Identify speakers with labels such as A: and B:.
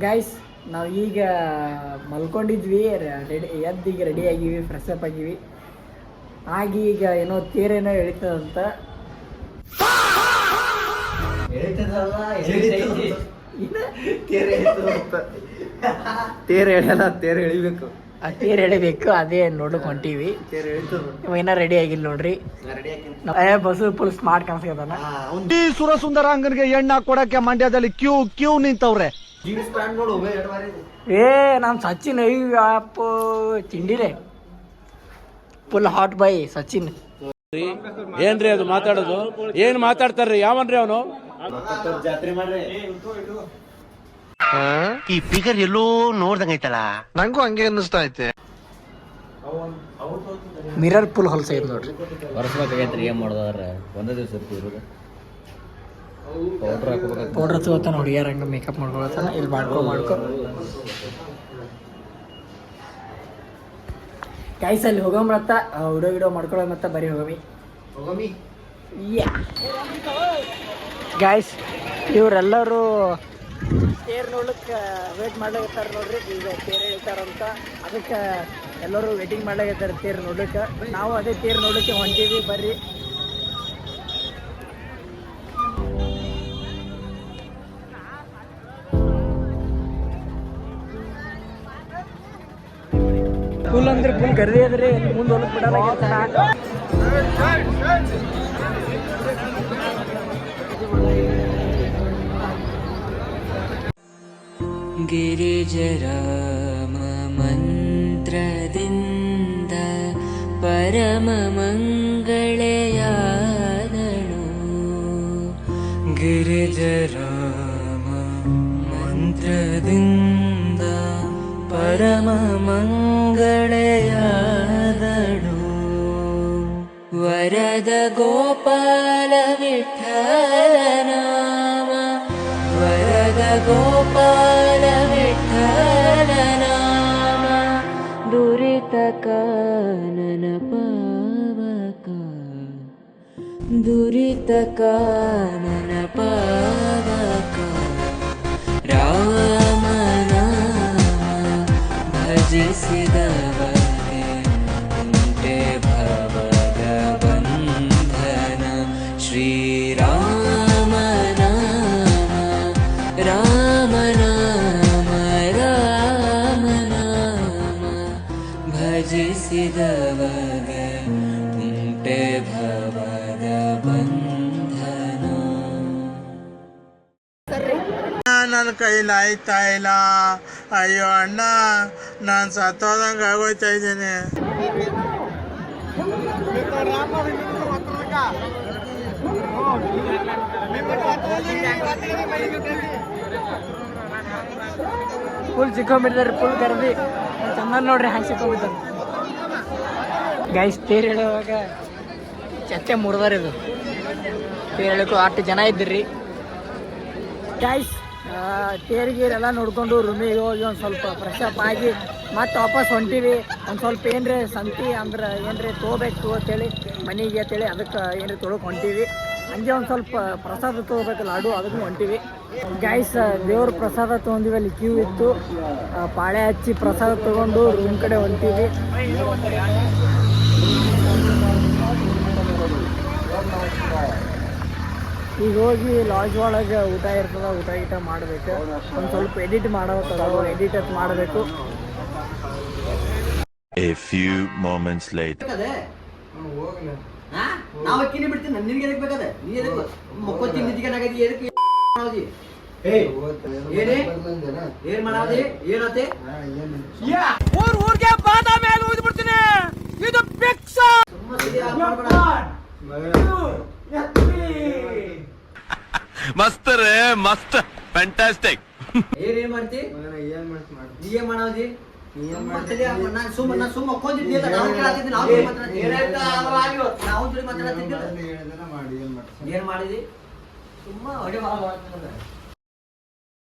A: Guys ನಾವು ಈಗ ಮಲ್ಕೊಂಡಿದ್ವಿ, ಎದ್ದು ಈಗ ರೆಡಿ ಆಗಿವಿ, ಫ್ರೆಶ್ ಅಪ್ ಆಗಿವಿ. ಆಗಿ ಈಗ ಏನೋ ತೇರೇನೋ ಎಳಿತದಂತ.
B: ತೇರು ಎಳೆಯಲ್ಲ, ತೇರು ಎಳಿಬೇಕು.
A: ತೇರು ಎಳಿಬೇಕು, ಅದೇ ನೋಡಕ್ ಹೊಂಟೀವಿ. ಏನೋ ರೆಡಿ ಆಗಿಲ್ಲ ನೋಡ್ರಿ. ಬಸ್ಸು ಫುಲ್ ಸ್ಮಾರ್ಟ್ ಕಾಣಿಸ್ತಾನ.
C: ಸುರಸುಂದರಾಂಗನ್ಗೆ ಎಣ್ಣೆ ಕೊಡಕ್ಕೆ ಮಂಡ್ಯದಲ್ಲಿ ಕ್ಯೂ ನಿಂತವ್ರೆ.
A: ನಮ್ ಸಚಿನ್ ಅಯ್ಯಪ್ಪ ತಿಂಡಿಲೆ ಫುಲ್ ಹಾಟ್ ಬಾಯ್ ಸಚಿನ್.
D: ಏನ್ರಿ ಅದು ಮಾತಾಡೋದು? ಏನ್ ಮಾತಾಡ್ತಾರ್ರಿ? ಯಾವನ್ರಿ ಅವನು?
E: ಈ ಫಿಗರ್ ಎಲ್ಲೋ ನೋಡ್ದಂಗೈತಲ್ಲ,
C: ನಂಗೂ ಹಂಗೆ ಅನ್ನಿಸ್ತಾ ಐತೆ.
A: ಮಿರರ್ ಫುಲ್ ಹೊಲ್ಸೈತ್ ನೋಡ್ರಿ.
B: ವರ್ಷಬೇಕಾಗೈತ್ರಿ, ಏನ್ ಮಾಡೋದಾರ ಒಂದೇ ದಿವಸ ಇರ್ತೀವಿ.
A: ಪೌಡ್ರ್ ಹಚ್ಕೋತಾನ ಹುಡುಗಿಯರ್ ಹಂಗ ಮೇಕಪ್ ಮಾಡ್ಕೊಳತಾನ. ಇಲ್ಲಿ ಮಾಡ್ಕೊ ಗೈಸ್ ಅಲ್ಲಿ ಹೋಗಮ್ರತ್ತ ವಿಡಿಯೋ ಮಾಡ್ಕೊಳ್ಳೋ ಮತ್ತ ಬರೀ ಹೋಗಮಿ. ಗೈಸ್ ಇವರೆಲ್ಲರೂ ತೇರು ನೋಡ್ಲಿಕ್ಕೆ ವೇಟ್ ಮಾಡ್ಲಾಗತ್ತಾರ ನೋಡ್ರಿ. ಈಗ ತೇರು ಹೇಳ್ತಾರಂತ, ಅದಕ್ಕೆ ಎಲ್ಲರೂ ವೇಟಿಂಗ್ ಮಾಡ್ಲಾಗತ್ತಾರ ತೇರು ನೋಡ್ಲಿಕ್ಕೆ. ನಾವು ಅದೇ ತೇರು ನೋಡ್ಲಿಕ್ಕೆ ಹೊಂಟೀವಿ, ಬರ್ರಿ. ಫುಲ್ ಅಂದ್ರೆ ಫುಲ್ ಗರ್ದಿ ಅದ್ರಿ, ಮುಂದೆ ಹೊಲಕ್ ಬಿಡಲ್ಲ.
F: ಗಿರಿಜರಾಮ ಮಂತ್ರದಿಂದ ಪರಮ ಮಂಗಳೆಯಾದಳು. ಗಿರಿಜರಾಮ ಮಂತ್ರದಿಂದ ಪರಮ ಮಂಗಳೆಯಾದಳು. ವರದ ಗೋಪಾಲ ವಿಠಲ ನಾಮ, ವರದ ಗೋಪಾಲ ವಿಠಲ ನಾಮ, ದುರಿತ ಕಾನನ ಪಾವಕ, ದುರಿತ ಕಾನನ ಪಾವಕ. ರಾಮ ಭಜಿಸಿದವನೇ ಉಂಟೆ ಭವದ ಬಂಧನ. ಶ್ರೀರಾಮ ನಾಮ, ರಾಮ ನಾಮ, ರಾಮ ನಾಮ, ಭಜಿಸಿದವನೇ ಉಂಟೆ ಭವದ ಬಂಧನ.
C: ನನ್ನ ಕೈಲಿ ಆಯ್ತಾ ಇಲ್ಲ. ಅಯ್ಯೋ ಅಣ್ಣ, ನಾನು ಸತ್ತೋದಂಗೆ ಆಗೋಯ್ತಾ ಇದ್ದೀನಿ.
A: ಫುಲ್ ಸಿಕ್ಕೊಂಡ್ಬಿಟ್ಟಿದ್ದಾರೆ, ಫುಲ್ ಕರ್ದಿ ಚಂದ ನೋಡ್ರಿ ಹ್ಯಾಂಗೆ ಸಿಕ್ಕೊಂಡ್ಬಿಟ್ಟಾರೆ. ಗೈಸ್ ತೇರು ಹೇಳುವಾಗ ಚಚ್ಚೆ ಮುರಿದಾರ. ಇದು ತೇರು ಹೇಳಕ್ಕೂ 8 ಜನ ಇದ್ದಿರಿ. ಗೈಸ್ ತೇರಿಗೀರೆಲ್ಲ ನೋಡ್ಕೊಂಡು ರೂಮಿಗೆ ಹೋಗಿ ಒಂದು ಸ್ವಲ್ಪ ಫ್ರೆಶ್ ಅಪ್ ಆಗಿ ಮತ್ತೆ ವಾಪಸ್ ಹೊಂಟೀವಿ. ಒಂದು ಸ್ವಲ್ಪ ಏನ್ರಿ ಸಂತಿ ಅಂದ್ರೆ ಏನ್ರಿ ತೊಗೋಬೇಕು ಅಂತೇಳಿ ಮನೆಗೆ ಅಂತೇಳಿ ಅದಕ್ಕೆ ಏನ್ರಿ ತೊಗೊಳಕ್ಕೆ ಹೊಂಟೀವಿ. ಹಂಗೆ ಒಂದು ಸ್ವಲ್ಪ ಪ್ರಸಾದ ತೊಗೋಬೇಕು, ಲಾಡು, ಅದಕ್ಕೂ ಹೊಂಟೀವಿ. ಗೈಸ್ ದೇವ್ರ ಪ್ರಸಾದ ತೊಗೊಂಡಿವಿ, ಅಲ್ಲಿ ಕ್ಯೂ ಇತ್ತು. ಪಾಳೆ ಹಚ್ಚಿ ಪ್ರಸಾದ ತೊಗೊಂಡು ರೂಮ್ ಕಡೆ ಹೊಂಟೀವಿ. ಈಗ ಹೋಗಿ ಲಾಡ್ಜ್ ಒಳಗೆ ಊಟ ಇರ್ತದ, ಊಟ ಗೀಟ ಮಾಡಬೇಕು. ಒಂದು ಸ್ವಲ್ಪ ಎಡಿಟ್ ಎಡಿಟ್ ಮಾಡಬೇಕು.
G: A few moments later.
B: ನಾವು ಅಕ್ಕಿನೇ ಬಿಡ್ತೀನಿ, ನಿನ್ಗೆ ಎದಕ್ಕೆ ಬೇಕಾದ? ನೀ ಎದಕ್ಕೆ ಮಕ್ಕೋತಿ ನಿಂತಿಗೆ ಎದಕ್ಕೆ ಏನ್ ಮಾಡಾದಿ? ಏನತ್ತೆ ಊರ್ಗೆ ಬಾದಾಮಿ ಆಗಿ ಹೋಗಿ ಬಿಡ್ತೀನಿ. ಇದು ಪಿಕ್ಸ.
G: ಮಸ್ತ್ ರೇ, ಮಸ್ತ್, ಫ್ಯಾಂಟಾಸ್ಟಿಕ್.
B: ಏನ್ ಮಾಡ್ತಿ? ನೀ ಏನ್ ಮಾಡಾದಿ? ನಾನು ಸುಮ್ಮ ಕೊಂದಿದ್ದಿಲ್ಲ. ಏನ್ ಮಾಡಿದಿ? ಸುಮ್ಮ ಹೊಡೆ